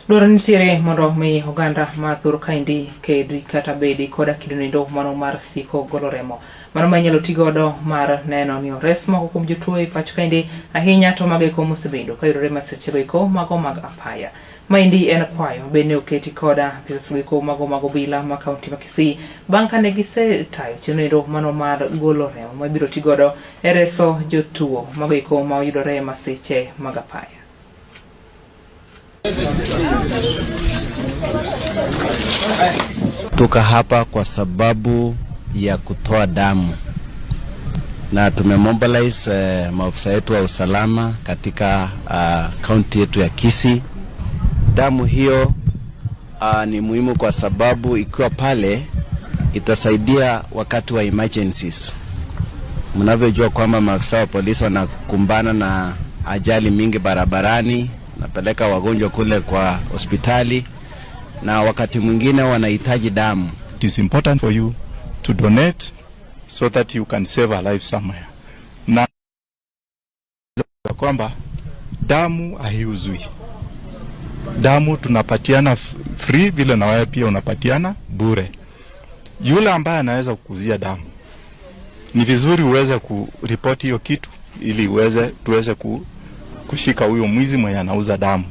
Dwaro nitiere mondo mi oganda mathur kaindi kedi kata bedi koda kidonindo mano mar siko golo remo. Mano ma inyalo tigodo mar neno ni ores moko kuom jotuo e pach kaindi ahinya to mage ko mosebedo kayudore masechego iko mago mag apaya. Maendi en kwayo bende oketi koda pilsgo mago bila ma kaunti ma Kisii bang' kane gisetayo chenro mano mar golo remo ma biro tigodo e reso jotuo mago iko ma oyudore masiche mag apaya. Tuka hapa kwa sababu ya kutoa damu na tumemobilize maafisa wetu wa usalama katika kaunti yetu ya Kisii. Damu hiyo ni muhimu kwa sababu ikiwa pale itasaidia wakati wa emergencies. Mnavyojua kwamba maafisa wa polisi wanakumbana na ajali mingi barabarani, napeleka wagonjwa kule kwa hospitali na wakati mwingine wanahitaji damu. It is important for you to donate so that you can save a life somewhere. Na kwamba damu haiuzwi. Damu tunapatiana free vile na wewe pia unapatiana bure. Yule ambaye anaweza kukuzia damu, ni vizuri uweze kuripoti hiyo kitu ili tuweze kushika huyo mwizi mwenye anauza damu.